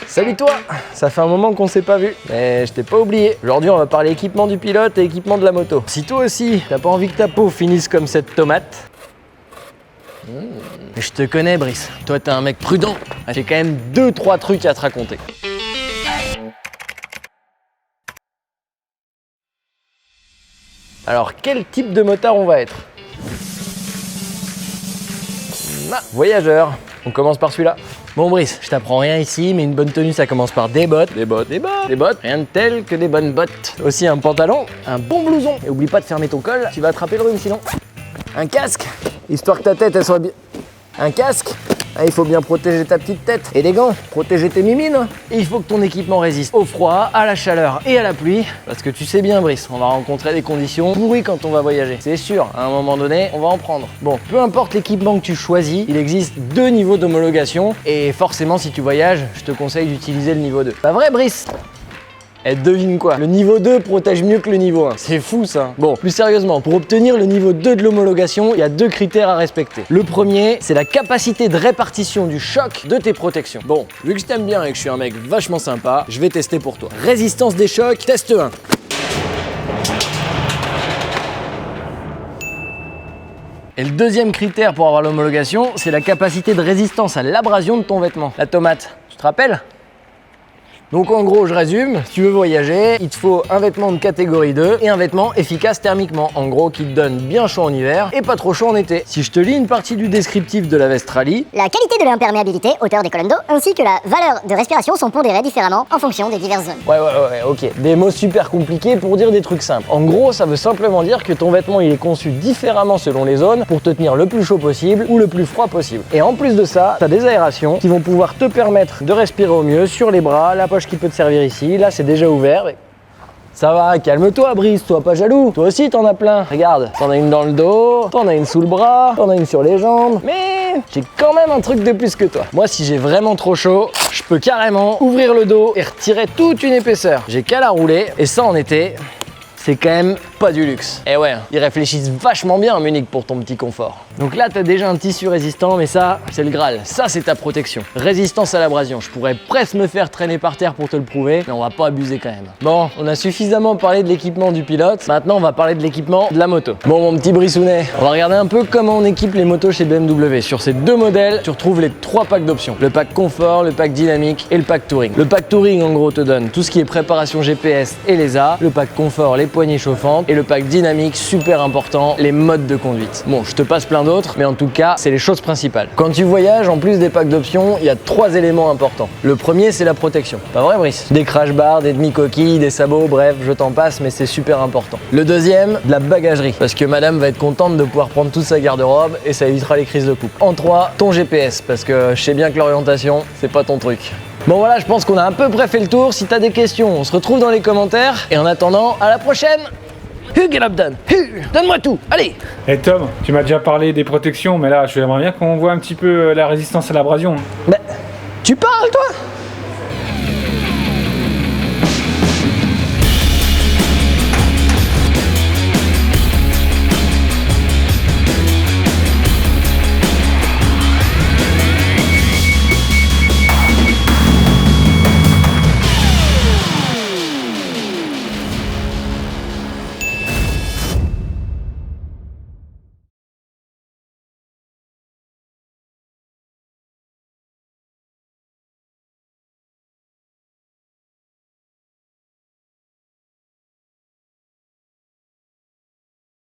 Salut toi! Ça fait un moment qu'on s'est pas vu, mais je t'ai pas oublié. Aujourd'hui, on va parler équipement du pilote et équipement de la moto. Si toi aussi, t'as pas envie que ta peau finisse comme cette tomate, je te connais, Brice. Toi, t'es un mec prudent. J'ai quand même 2-3 trucs à te raconter. Alors, quel type de motard on va être? Voyageur. On commence par celui-là. Bon Brice, je t'apprends rien ici, mais une bonne tenue ça commence par des bottes, des bottes, des bottes, des bottes, rien de tel que des bonnes bottes. Aussi un pantalon, un bon blouson. Et oublie pas de fermer ton col, tu vas attraper le rhume sinon. Un casque, histoire que ta tête elle soit bien. Un casque, il faut bien protéger ta petite tête. Et des gants, protéger tes mimines. Et il faut que ton équipement résiste au froid, à la chaleur et à la pluie. Parce que tu sais bien Brice, on va rencontrer des conditions pourries quand on va voyager. C'est sûr, à un moment donné, on va en prendre. Bon, peu importe l'équipement que tu choisis, il existe 2 niveaux d'homologation. Et forcément, si tu voyages, je te conseille d'utiliser le niveau 2. Pas vrai Brice? Eh, devine quoi? Le niveau 2 protège mieux que le niveau 1. C'est fou ça. Bon, plus sérieusement, pour obtenir le niveau 2 de l'homologation, il y a 2 critères à respecter. Le premier, c'est la capacité de répartition du choc de tes protections. Bon, vu que je t'aime bien et que je suis un mec vachement sympa, je vais tester pour toi. Résistance des chocs, test 1. Et le deuxième critère pour avoir l'homologation, c'est la capacité de résistance à l'abrasion de ton vêtement. La tomate, tu te rappelles? Donc en gros, je résume, si tu veux voyager, il te faut un vêtement de catégorie 2 et un vêtement efficace thermiquement. En gros, qui te donne bien chaud en hiver et pas trop chaud en été. Si je te lis une partie du descriptif de la veste rallye, la qualité de l'imperméabilité, hauteur des colonnes d'eau, ainsi que la valeur de respiration sont pondérées différemment en fonction des diverses zones. Ouais, ok. Des mots super compliqués pour dire des trucs simples. En gros, ça veut simplement dire que ton vêtement, il est conçu différemment selon les zones pour te tenir le plus chaud possible ou le plus froid possible. Et en plus de ça, t'as des aérations qui vont pouvoir te permettre de respirer au mieux sur les bras, la poche qui peut te servir ici, là c'est déjà ouvert. Mais... ça va, calme-toi Brice, toi pas jaloux. Toi aussi t'en as plein. Regarde, t'en as une dans le dos, t'en as une sous le bras, t'en as une sur les jambes. Mais j'ai quand même un truc de plus que toi. Moi si j'ai vraiment trop chaud, je peux carrément ouvrir le dos et retirer toute une épaisseur. J'ai qu'à la rouler et ça en été, c'est quand même pas du luxe. Et ouais, ils réfléchissent vachement bien à Munich pour ton petit confort. Donc là, t'as déjà un tissu résistant, mais ça, c'est le Graal. Ça, c'est ta protection. Résistance à l'abrasion. Je pourrais presque me faire traîner par terre pour te le prouver, mais on va pas abuser quand même. Bon, on a suffisamment parlé de l'équipement du pilote. Maintenant, on va parler de l'équipement de la moto. Bon, mon petit Brissounet, on va regarder un peu comment on équipe les motos chez BMW. Sur ces 2 modèles, tu retrouves les 3 packs d'options. Le pack confort, le pack dynamique et le pack touring. Le pack touring, en gros, te donne tout ce qui est préparation GPS et les A. Le pack confort, les poignées chauffantes. Et le pack dynamique, super important, les modes de conduite. Bon, je te passe plein d'autres, mais en tout cas, c'est les choses principales. Quand tu voyages, en plus des packs d'options, il y a 3 éléments importants. Le premier, c'est la protection. Pas vrai, Brice? Des crash bars, des demi-coquilles, des sabots, bref, je t'en passe, mais c'est super important. Le deuxième, de la bagagerie, parce que madame va être contente de pouvoir prendre toute sa garde-robe et ça évitera les crises de coupe. En 3, ton GPS, parce que je sais bien que l'orientation, c'est pas ton truc. Bon voilà, je pense qu'on a à peu près fait le tour. Si t'as des questions, on se retrouve dans les commentaires. Et en attendant, à la prochaine. Hugues et Labdan, donne-moi tout, allez. Et Tom, tu m'as déjà parlé des protections, mais là, j'aimerais bien qu'on voit un petit peu la résistance à l'abrasion. Bah, tu parles toi?